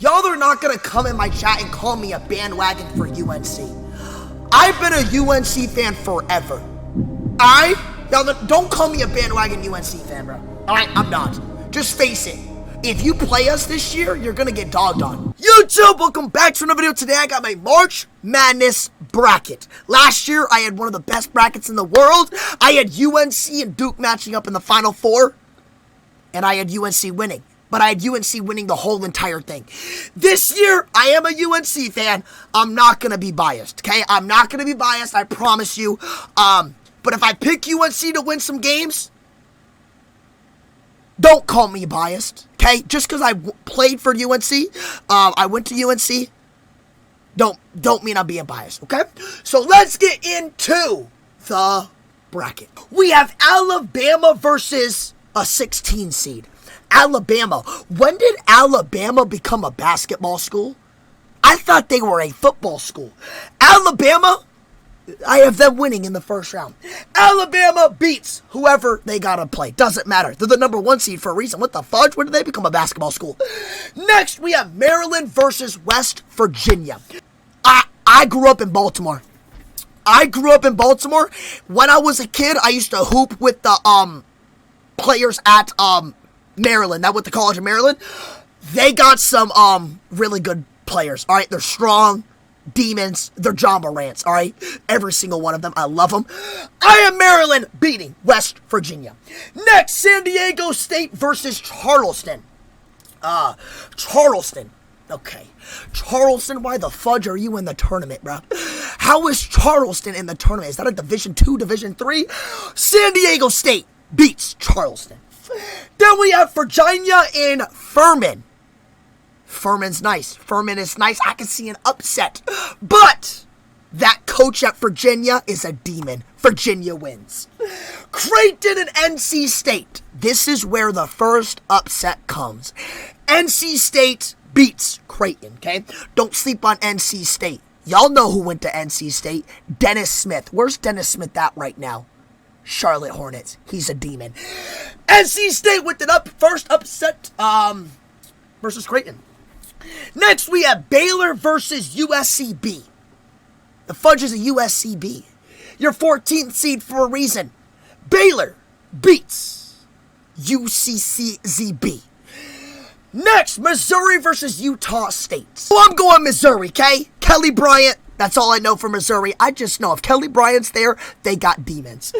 Y'all are not gonna come in my chat and call me a bandwagon for UNC. I've been a UNC fan forever. Y'all don't call me a bandwagon UNC fan, bro. Alright, I'm not. Just face it. If you play us this year, you're gonna get dogged on. YouTube, welcome back to another video. Today I got my March Madness bracket. Last year, I had one of the best brackets in the world. I had UNC and Duke matching up in the Final Four, and I had UNC winning. But I had UNC winning the whole entire thing. This year, I am a UNC fan. I'm not going to be biased, okay? I'm not going to be biased, I promise you. But if I pick UNC to win some games, don't call me biased, okay? Just because I played for UNC, I went to UNC, don't mean I'm being biased, okay? So let's get into the bracket. We have Alabama versus a 16 seed. Alabama. When did Alabama become a basketball school? I thought they were a football school. Alabama, I have them winning in the first round. Alabama beats whoever they gotta play. Doesn't matter. They're the number 1 seed for a reason. What the fudge? When did they become a basketball school? Next, we have Maryland versus West Virginia. I grew up in Baltimore. When I was a kid, I used to hoop with the players at Maryland. I went to college in Maryland. They got some really good players. All right, they're strong demons. They're John Morant's. All right, every single one of them. I love them. I am Maryland beating West Virginia. Next, San Diego State versus Charleston. Charleston. Okay, Charleston. Why the fudge are you in the tournament, bro? How is Charleston in the tournament? Is that a Division II, Division III? San Diego State beats Charleston. Then we have Virginia and Furman. Furman's nice. Furman is nice. I can see an upset. But that coach at Virginia is a demon. Virginia wins. Creighton and NC State. This is where the first upset comes. NC State beats Creighton, okay? Don't sleep on NC State. Y'all know who went to NC State. Dennis Smith. Where's Dennis Smith at right now? Charlotte Hornets. He's a demon. NC State with an first upset versus Creighton. Next, we have Baylor versus USCB. The fudge is a USCB. You're 14th seed for a reason. Baylor beats UCCZB. Next, Missouri versus Utah State. So I'm going Missouri, okay? Kelly Bryant. That's all I know for Missouri. I just know if Kelly Bryant's there, they got demons.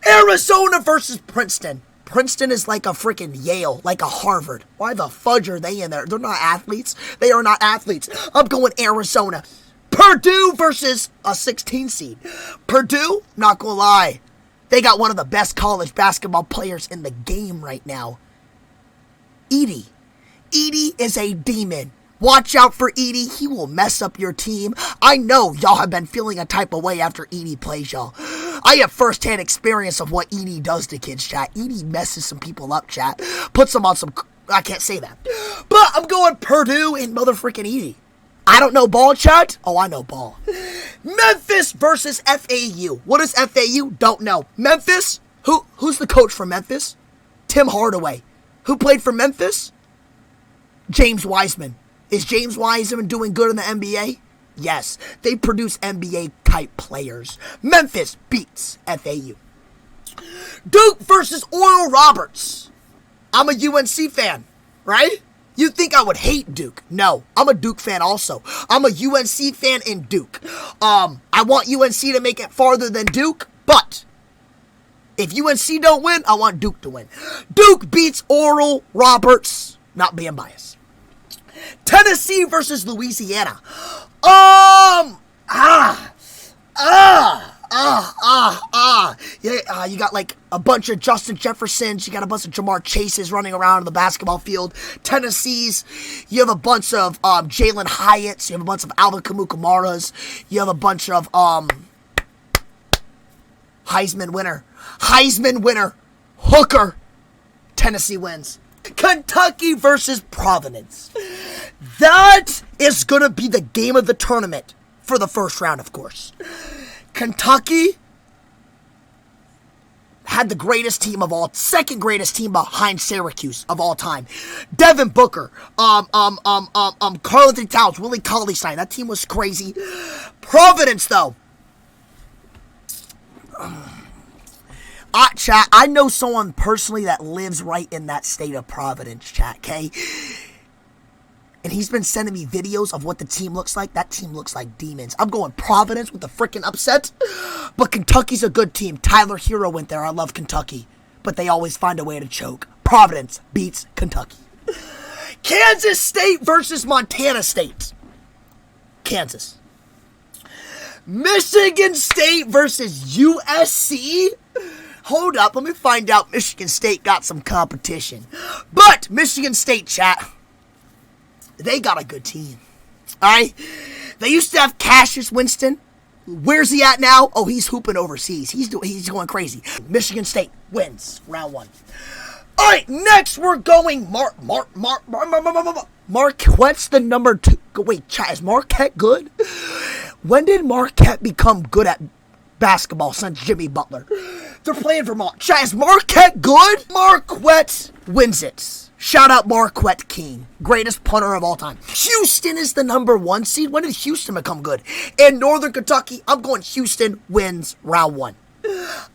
Arizona versus Princeton. Princeton is like a freaking Yale, like a Harvard. Why the fudge are they in there? They're not athletes. They are not athletes. I'm going Arizona. Purdue versus a 16 seed. Purdue, not gonna lie, they got one of the best college basketball players in the game right now. Edey. Edey is a demon. Watch out for Edey. He will mess up your team. I know y'all have been feeling a type of way after Edey plays y'all. I have first-hand experience of what Edey does to kids, chat. Edey messes some people up, chat. Puts them on some... I can't say that. But I'm going Purdue and motherfucking Edey. I don't know ball, chat. Oh, I know ball. Memphis versus FAU. What is FAU? Don't know. Memphis? Who's the coach for Memphis? Tim Hardaway. Who played for Memphis? James Wiseman. Is James Wiseman doing good in the NBA? Yes. They produce NBA-type players. Memphis beats FAU. Duke versus Oral Roberts. I'm a UNC fan, right? You think I would hate Duke? No. I'm a Duke fan also. I'm a UNC fan in Duke. I want UNC to make it farther than Duke, but if UNC don't win, I want Duke to win. Duke beats Oral Roberts. Not being biased. Tennessee versus Louisiana. Yeah, you got like a bunch of Justin Jeffersons. You got a bunch of Jamar Chases running around the basketball field. Tennessee's. You have a bunch of Jalen Hyatts. You have a bunch of Alvin Kamara. You have a bunch of Heisman winner. Hooker. Tennessee wins. Kentucky versus Providence. That is going to be the game of the tournament for the first round, of course. Kentucky had the greatest team of all, second greatest team behind Syracuse of all time. Devin Booker, Karl Anthony Towns, Willie Cauley-Stein. That team was crazy. Providence, though. Chat, I know someone personally that lives right in that state of Providence, chat, okay? And he's been sending me videos of what the team looks like. That team looks like demons. I'm going Providence with the freaking upset. But Kentucky's a good team. Tyler Hero went there. I love Kentucky. But they always find a way to choke. Providence beats Kentucky. Kansas State versus Montana State. Kansas. Michigan State versus USC. Hold up. Let me find out. Michigan State got some competition. But Michigan State, chat, they got a good team. Alright? They used to have Cassius Winston. Where's he at now? Oh, he's hooping overseas. He's going crazy. Michigan State wins round 1. Alright, next we're going Marquette's the number 2. Wait, chat, is Marquette good? When did Marquette become good at basketball since Jimmy Butler? They're playing Vermont. Chat, is Marquette good? Marquette wins it. Shout out Marquette King. Greatest punter of all time. Houston is the number 1 seed. When did Houston become good? In Northern Kentucky, I'm going Houston wins round 1.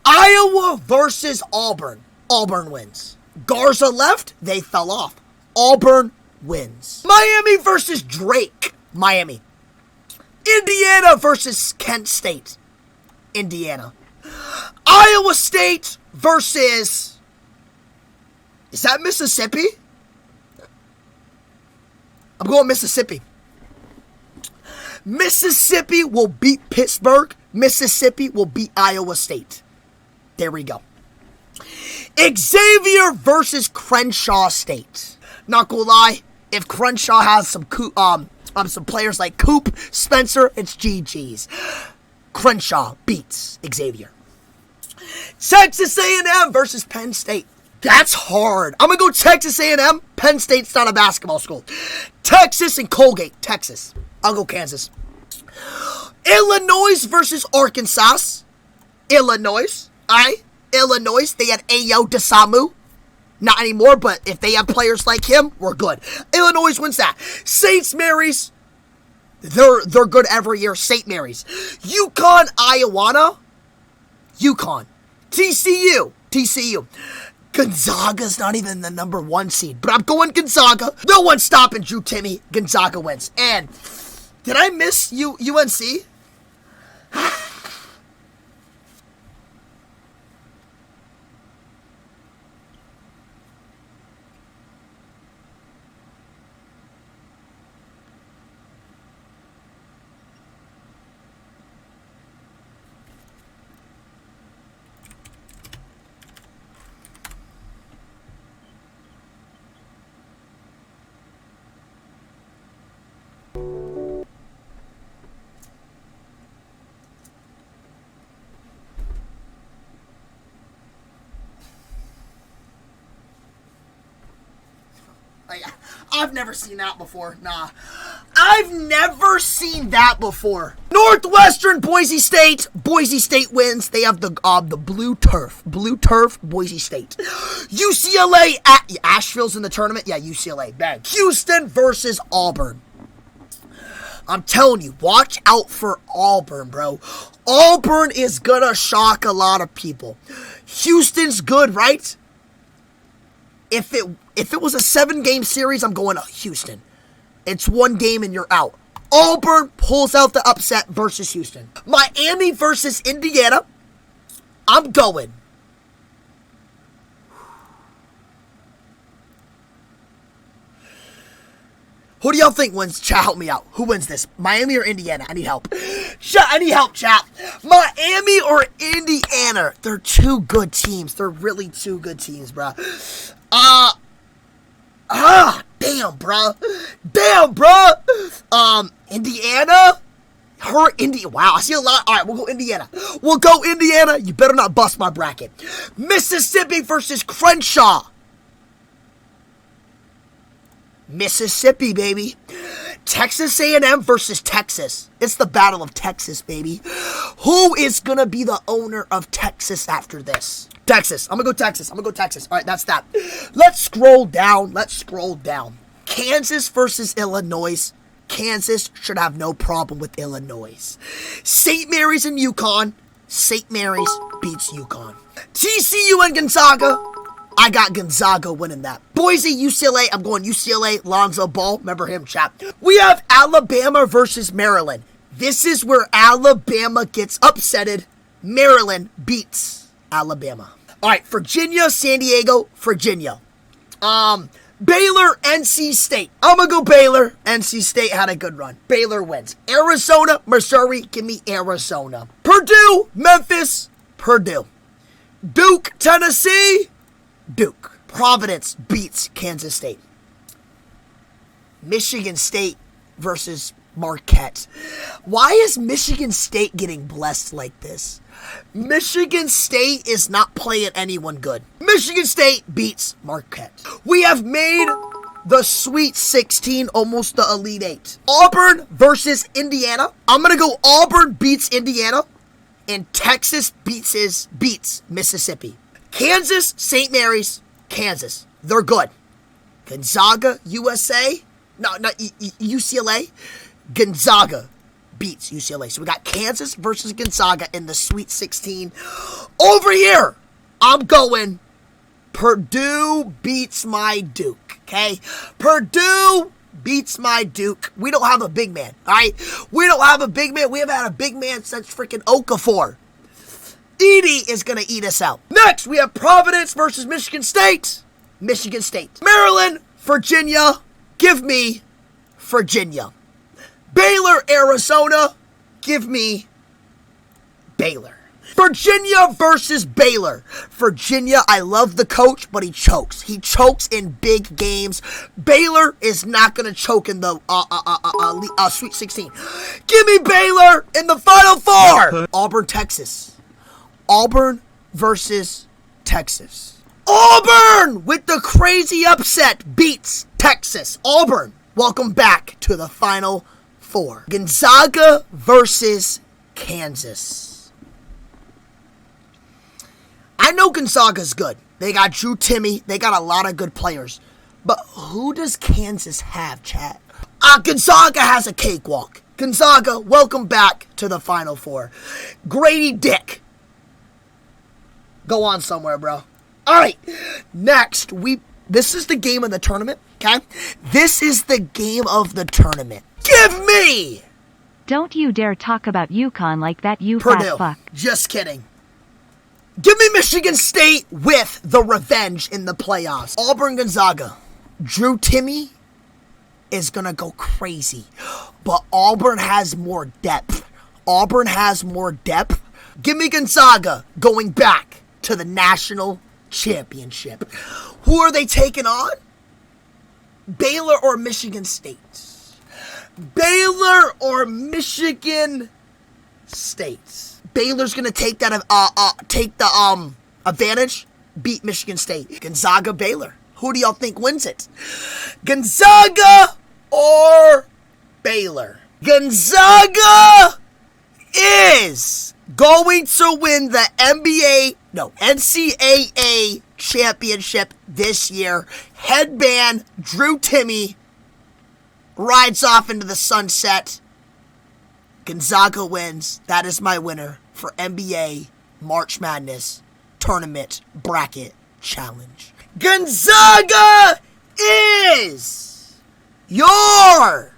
Iowa versus Auburn. Auburn wins. Garza left. They fell off. Auburn wins. Miami versus Drake. Miami. Indiana versus Kent State. Indiana. Iowa State versus... Is that Mississippi? I'm going Mississippi. Mississippi will beat Pittsburgh. Mississippi will beat Iowa State. There we go. Xavier versus Crenshaw State. Not gonna lie, if Crenshaw has some players like Coop, Spencer, it's GG's. Crenshaw beats Xavier. Texas A&M versus Penn State. That's hard. I'm going to go Texas A&M. Penn State's not a basketball school. Texas and Colgate. Texas. I'll go Kansas. Illinois versus Arkansas. Illinois. Illinois. They had Ayo Desamu. Not anymore, but if they have players like him, we're good. Illinois wins that. St. Mary's. They're good every year. St. Mary's. UConn, Iowa. UConn. TCU. Gonzaga's not even the number 1 seed, but I'm going Gonzaga. No one's stopping Drew Timme. Gonzaga wins. And did I miss UNC? I've never seen that before. Nah. I've never seen that before. Northwestern, Boise State. Boise State wins. They have the blue turf. Blue turf, Boise State. UCLA at Asheville's in the tournament. Yeah, UCLA. Bang. Houston versus Auburn. I'm telling you, watch out for Auburn, bro. Auburn is gonna shock a lot of people. Houston's good, right? If it was a 7-game series, I'm going to Houston. It's 1 game and you're out. Auburn pulls out the upset versus Houston. Miami versus Indiana. I'm going. Who do y'all think wins? Chat, help me out. Who wins this? Miami or Indiana? I need help. I need help, chat. Miami or Indiana? They're 2 good teams. They're really 2 good teams, bro. Damn, bro. Indiana? Wow, I see a lot. All right, we'll go Indiana. You better not bust my bracket. Mississippi versus Crenshaw. Mississippi, baby. Texas A&M versus Texas. It's the Battle of Texas, baby. Who is going to be the owner of Texas after this? Texas. I'm going to go Texas. All right, that's that. Let's scroll down. Kansas versus Illinois. Kansas should have no problem with Illinois. St. Mary's and UConn. St. Mary's beats UConn. TCU and Gonzaga. I got Gonzaga winning that. Boise, UCLA. I'm going UCLA. Lonzo Ball. Remember him, chap. We have Alabama versus Maryland. This is where Alabama gets upsetted. Maryland beats Alabama. All right, Virginia, San Diego, Virginia. Baylor, NC State. I'm going to go Baylor. NC State had a good run. Baylor wins. Arizona, Missouri. Give me Arizona. Purdue, Memphis. Purdue. Duke, Tennessee. Duke. Providence beats Kansas State. Michigan State versus Marquette. Why is Michigan State getting blessed like this? Michigan State is not playing anyone good. Michigan State beats Marquette. We have made the Sweet 16, almost the Elite 8. Auburn versus Indiana. I'm going to go Auburn beats Indiana, and Texas beats Mississippi. Kansas, St. Mary's, Kansas. They're good. Gonzaga, USA. No, not UCLA. Gonzaga beats UCLA. So we got Kansas versus Gonzaga in the Sweet 16. Over here, I'm going Purdue beats my Duke, okay? Purdue beats my Duke. We don't have a big man, all right? We don't have a big man. We haven't had a big man since freaking Okafor. Edie is going to eat us out. Next, we have Providence versus Michigan State. Michigan State. Maryland, Virginia. Give me Virginia. Baylor, Arizona. Give me Baylor. Virginia versus Baylor. Virginia, I love the coach, but he chokes. He chokes in big games. Baylor is not going to choke in the Sweet 16. Give me Baylor in the Final Four. Auburn, Texas. Auburn versus Texas. Auburn with the crazy upset beats Texas. Auburn, welcome back to the Final Four. Gonzaga versus Kansas. I know Gonzaga's good. They got Drew Timme. They got a lot of good players. But who does Kansas have, chat? Gonzaga has a cakewalk. Gonzaga, welcome back to the Final Four. Grady Dick. Go on somewhere, bro. All right. Next, this is the game of the tournament, okay? This is the game of the tournament. Give me! Don't you dare talk about UConn like that, you Purdue. fat fuck. Just kidding. Give me Michigan State with the revenge in the playoffs. Auburn, Gonzaga. Drew Timme is going to go crazy. But Auburn has more depth. Give me Gonzaga going back to the national championship. Who are they taking on? Baylor or Michigan State? Baylor or Michigan State? Baylor's gonna take that advantage, beat Michigan State. Gonzaga, Baylor. Who do y'all think wins it? Gonzaga or Baylor? Gonzaga is going to win the NCAA championship this year. Headband, Drew Timme rides off into the sunset. Gonzaga wins. That is my winner for NBA March Madness Tournament Bracket Challenge. Gonzaga is your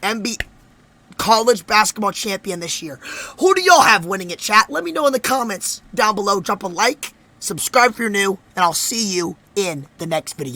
NBA college basketball champion this year. Who do y'all have winning it, chat? Let me know in the comments down below. Drop a like, subscribe if you're new, and I'll see you in the next video.